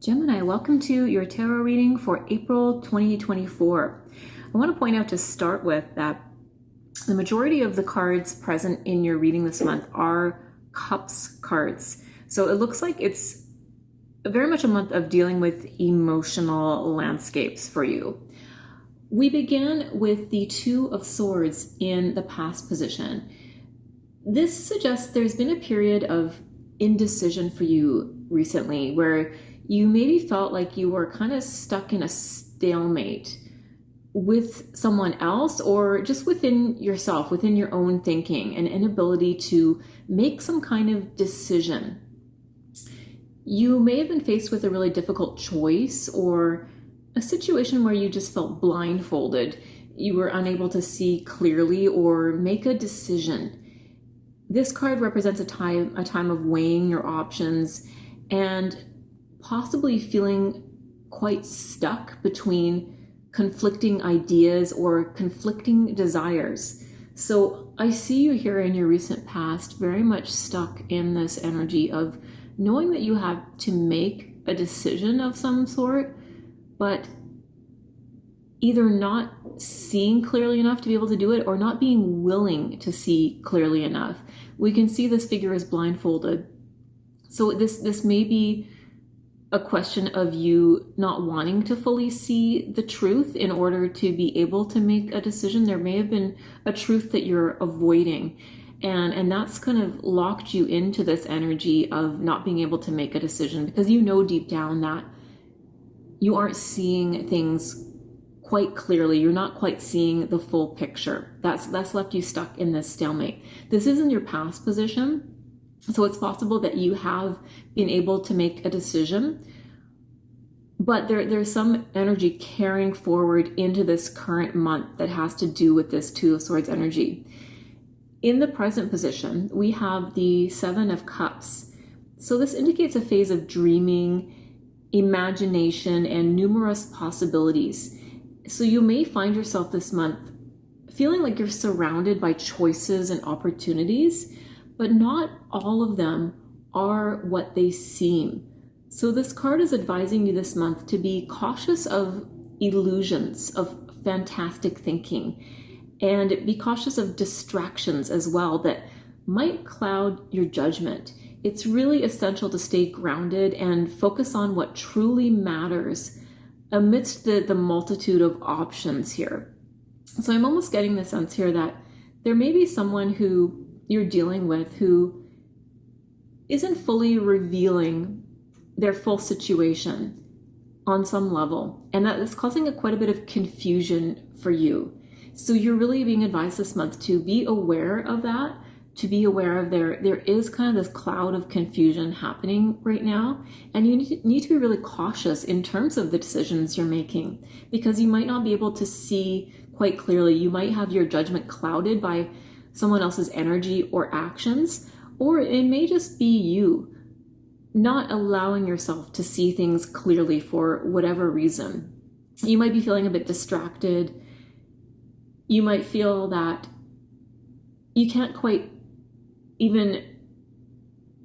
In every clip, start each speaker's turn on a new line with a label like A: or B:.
A: Gemini, welcome to your tarot reading for April 2024. I want to point out to start with that the majority of the cards present in your reading this month are Cups cards. So it looks like it's very much a month of dealing with emotional landscapes for you. We began with the Two of Swords in the past position. This suggests there's been a period of indecision for you recently where you maybe felt like you were kind of stuck in a stalemate with someone else or just within yourself, within your own thinking, an inability to make some kind of decision. You may have been faced with a really difficult choice or a situation where you just felt blindfolded. You were unable to see clearly or make a decision. This card represents a time of weighing your options and possibly feeling quite stuck between conflicting ideas or conflicting desires. So I see you here in your recent past very much stuck in this energy of knowing that you have to make a decision of some sort, but either not seeing clearly enough to be able to do it or not being willing to see clearly enough. We can see this figure is blindfolded. So this may be a question of you not wanting to fully see the truth in order to be able to make a decision. There may have been a truth that you're avoiding, and that's kind of locked you into this energy of not being able to make a decision because you know deep down that you aren't seeing things quite clearly. You're not quite seeing the full picture. That's left you stuck in this stalemate. This isn't your past position. So it's possible that you have been able to make a decision, but there's some energy carrying forward into this current month that has to do with this Two of Swords energy. In the present position, we have the Seven of Cups. So this indicates a phase of dreaming, imagination, and numerous possibilities. So you may find yourself this month feeling like you're surrounded by choices and opportunities, but not all of them are what they seem. So this card is advising you this month to be cautious of illusions, of fantastic thinking, and be cautious of distractions as well that might cloud your judgment. It's really essential to stay grounded and focus on what truly matters amidst the multitude of options here. So I'm almost getting the sense here that there may be someone who you're dealing with who isn't fully revealing their full situation on some level, and that is causing quite a bit of confusion for you. So you're really being advised this month to be aware of that, to be aware of there is kind of this cloud of confusion happening right now, and you need to be really cautious in terms of the decisions you're making because you might not be able to see quite clearly. You might have your judgment clouded by someone else's energy or actions, or it may just be you not allowing yourself to see things clearly for whatever reason. You might be feeling a bit distracted. You might feel that you can't quite even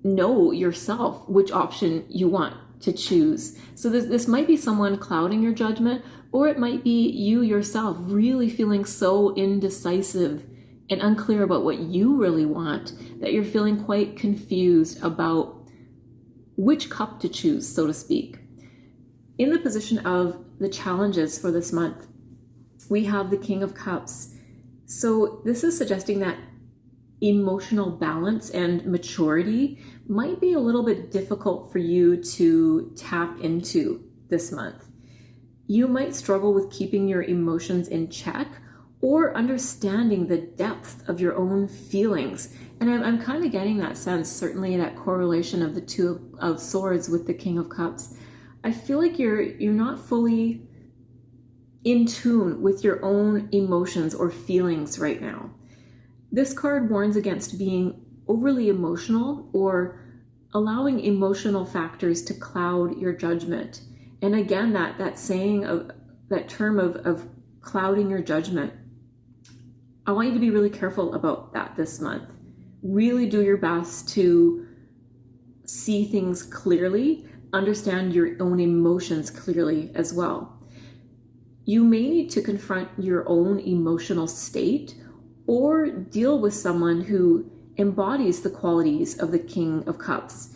A: know yourself which option you want to choose. So this might be someone clouding your judgment, or it might be you yourself really feeling so indecisive and unclear about what you really want that you're feeling quite confused about which cup to choose, so to speak. In the position of the challenges for this month, we have the King of Cups. So this is suggesting that emotional balance and maturity might be a little bit difficult for you to tap into this month. You might struggle with keeping your emotions in check or understanding the depth of your own feelings. And I'm kind of getting that sense, certainly that correlation of the Two of Swords with the King of Cups. I feel like you're not fully in tune with your own emotions or feelings right now. This card warns against being overly emotional or allowing emotional factors to cloud your judgment. And again, that saying of that term of clouding your judgment, I want you to be really careful about that this month. Really do your best to see things clearly, understand your own emotions clearly as well. You may need to confront your own emotional state or deal with someone who embodies the qualities of the King of Cups.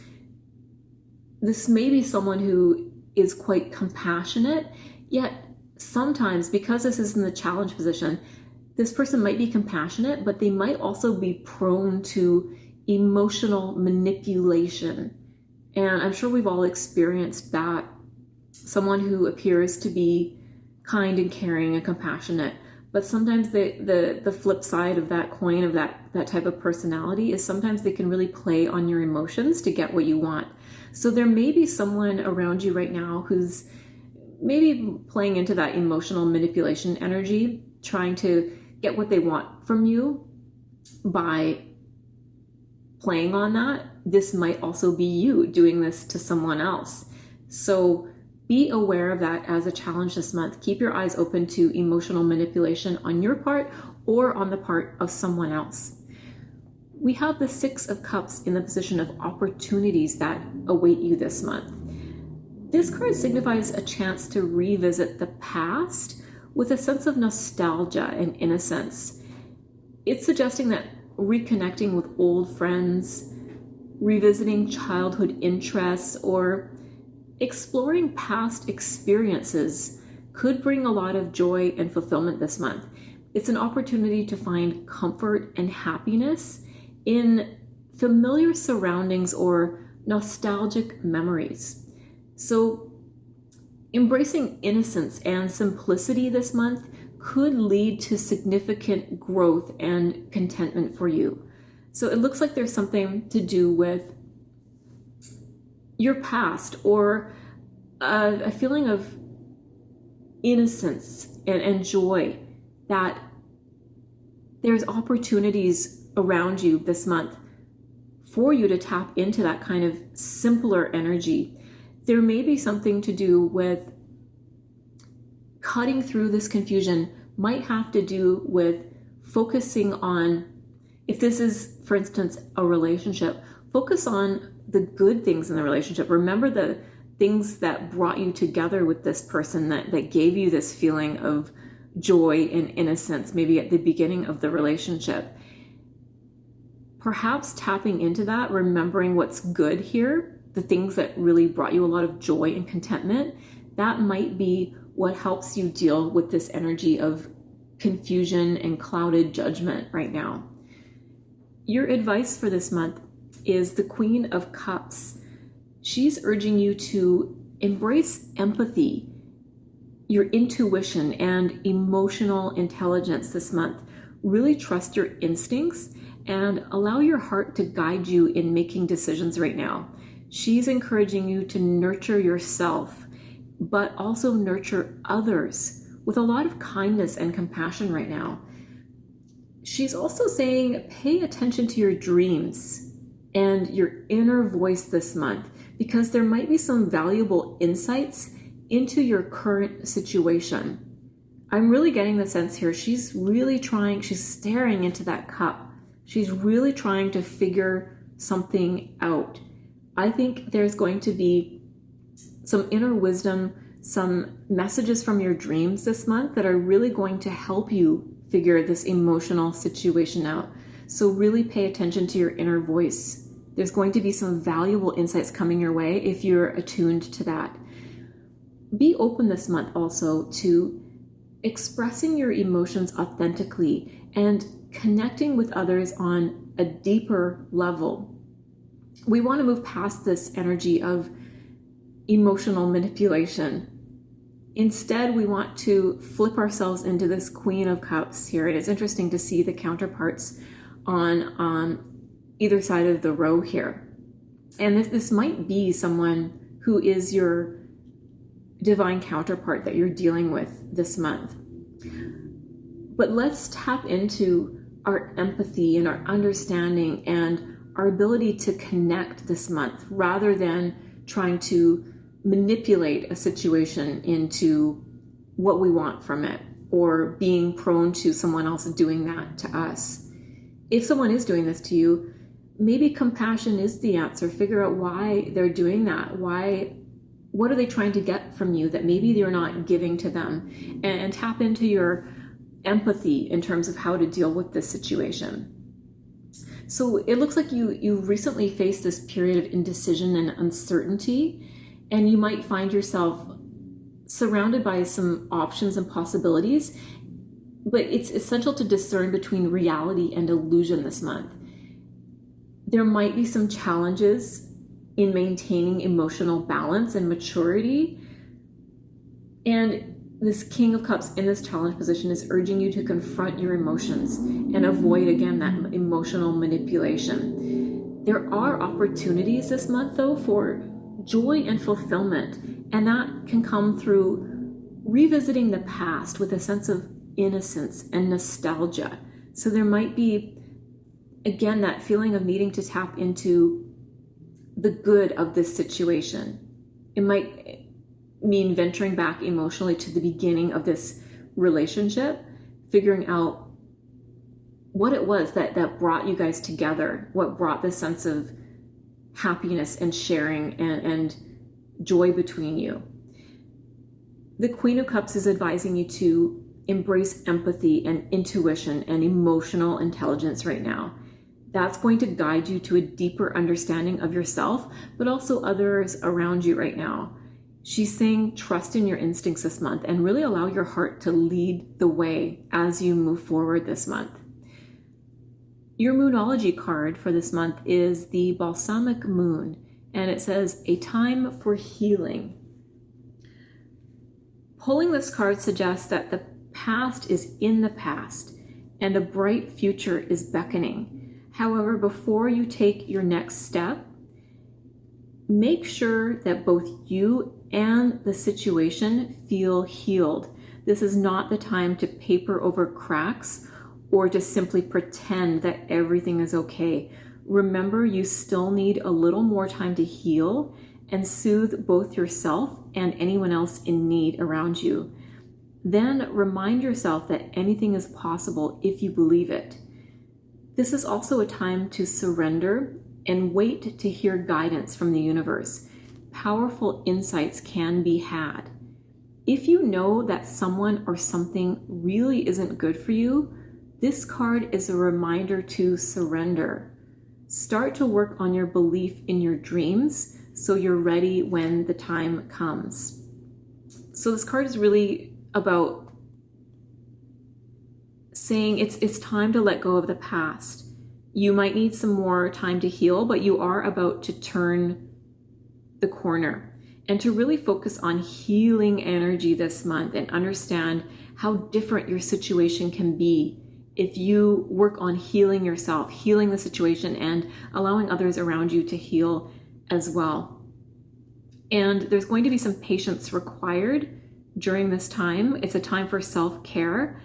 A: This may be someone who is quite compassionate, yet sometimes, because this is in the challenge position, this person might be compassionate, but they might also be prone to emotional manipulation. And I'm sure we've all experienced that. Someone who appears to be kind and caring and compassionate, but sometimes the flip side of that coin, of that type of personality, is sometimes they can really play on your emotions to get what you want. So there may be someone around you right now who's maybe playing into that emotional manipulation energy, trying to get what they want from you by playing on that. This might also be you doing this to someone else. So be aware of that as a challenge this month. Keep your eyes open to emotional manipulation on your part or on the part of someone else. We have the Six of Cups in the position of opportunities that await you this month. This card signifies a chance to revisit the past with a sense of nostalgia and innocence. It's suggesting that reconnecting with old friends, revisiting childhood interests, or exploring past experiences could bring a lot of joy and fulfillment this month. It's an opportunity to find comfort and happiness in familiar surroundings or nostalgic memories. So embracing innocence and simplicity this month could lead to significant growth and contentment for you. So it looks like there's something to do with your past, or a feeling of innocence and joy, that there's opportunities around you this month for you to tap into that kind of simpler energy. There may be something to do with cutting through this confusion, might have to do with focusing on, if this is, for instance, a relationship, focus on the good things in the relationship. Remember the things that brought you together with this person, that gave you this feeling of joy and innocence, maybe at the beginning of the relationship. Perhaps tapping into that, remembering what's good here, the things that really brought you a lot of joy and contentment, that might be what helps you deal with this energy of confusion and clouded judgment right now. Your advice for this month is the Queen of Cups. She's urging you to embrace empathy, your intuition, and emotional intelligence this month. Really trust your instincts and allow your heart to guide you in making decisions right now. She's encouraging you to nurture yourself, but also nurture others with a lot of kindness and compassion right now. She's also saying, pay attention to your dreams and your inner voice this month, because there might be some valuable insights into your current situation. I'm really getting the sense here, she's staring into that cup. She's really trying to figure something out. I think there's going to be some inner wisdom, some messages from your dreams this month that are really going to help you figure this emotional situation out. So really pay attention to your inner voice. There's going to be some valuable insights coming your way if you're attuned to that. Be open this month also to expressing your emotions authentically and connecting with others on a deeper level. We want to move past this energy of emotional manipulation. Instead, we want to flip ourselves into this Queen of Cups here. And it's interesting to see the counterparts on either side of the row here. And this might be someone who is your divine counterpart that you're dealing with this month. But let's tap into our empathy and our understanding and our ability to connect this month, rather than trying to manipulate a situation into what we want from it, or being prone to someone else doing that to us. If someone is doing this to you, maybe compassion is the answer. Figure out why they're doing that. Why what are they trying to get from you that maybe you're not giving to them? And tap into your empathy in terms of how to deal with this situation. So it looks like you recently faced this period of indecision and uncertainty, and you might find yourself surrounded by some options and possibilities, but it's essential to discern between reality and illusion this month. There might be some challenges in maintaining emotional balance and maturity, and this King of Cups in this challenge position is urging you to confront your emotions and avoid, again, that emotional manipulation. There are opportunities this month, though, for joy and fulfillment, and that can come through revisiting the past with a sense of innocence and nostalgia. So there might be, again, that feeling of needing to tap into the good of this situation. It might mean venturing back emotionally to the beginning of this relationship, figuring out what it was that brought you guys together, what brought this sense of happiness and sharing and joy between you. The Queen of Cups is advising you to embrace empathy and intuition and emotional intelligence right now. That's going to guide you to a deeper understanding of yourself, but also others around you right now. She's saying trust in your instincts this month and really allow your heart to lead the way as you move forward this month. Your Moonology card for this month is the Balsamic Moon, and it says, a time for healing. Pulling this card suggests that the past is in the past and a bright future is beckoning. However, before you take your next step, make sure that both you and the situation feel healed. This is not the time to paper over cracks or to simply pretend that everything is okay. Remember, you still need a little more time to heal and soothe both yourself and anyone else in need around you. Then remind yourself that anything is possible if you believe it. This is also a time to surrender and wait to hear guidance from the universe. Powerful insights can be had. If you know that someone or something really isn't good for you, this card is a reminder to surrender. Start to work on your belief in your dreams so you're ready when the time comes. So this card is really about saying it's time to let go of the past. You might need some more time to heal, but you are about to turn the corner and to really focus on healing energy this month and understand how different your situation can be if you work on healing yourself, healing the situation, and allowing others around you to heal as well. And there's going to be some patience required during this time. It's a time for self-care.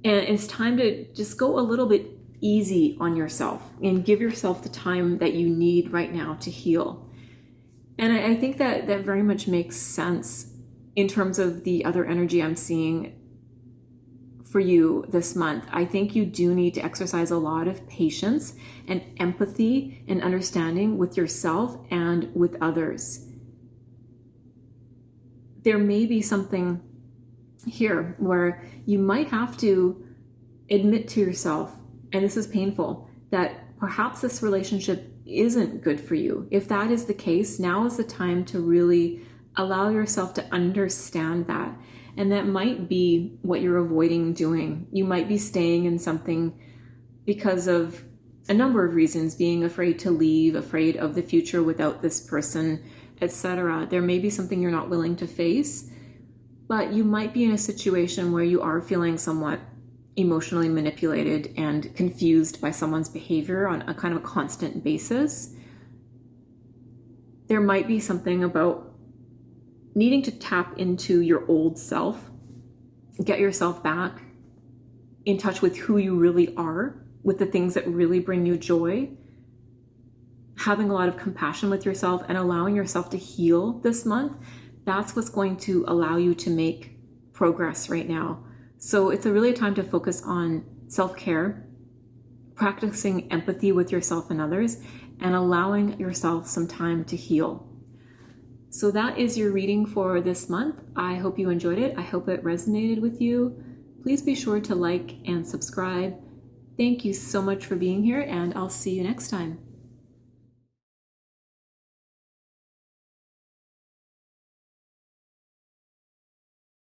A: And it's time to just go a little bit easy on yourself and give yourself the time that you need right now to heal. And I think that very much makes sense in terms of the other energy I'm seeing for you this month. I think you do need to exercise a lot of patience and empathy and understanding with yourself and with others. There may be something here where you might have to admit to yourself, and this is painful, that perhaps this relationship isn't good for you. If that is the case, now is the time to really allow yourself to understand that. And that might be what you're avoiding doing. You might be staying in something because of a number of reasons, being afraid to leave, afraid of the future without this person, etc. There may be something you're not willing to face, but you might be in a situation where you are feeling somewhat emotionally manipulated and confused by someone's behavior on a kind of a constant basis. There might be something about needing to tap into your old self, get yourself back in touch with who you really are, with the things that really bring you joy, having a lot of compassion with yourself and allowing yourself to heal this month. That's what's going to allow you to make progress right now. So it's really a time to focus on self-care, practicing empathy with yourself and others, and allowing yourself some time to heal. So that is your reading for this month. I hope you enjoyed it. I hope it resonated with you. Please be sure to like and subscribe. Thank you so much for being here, and I'll see you next time.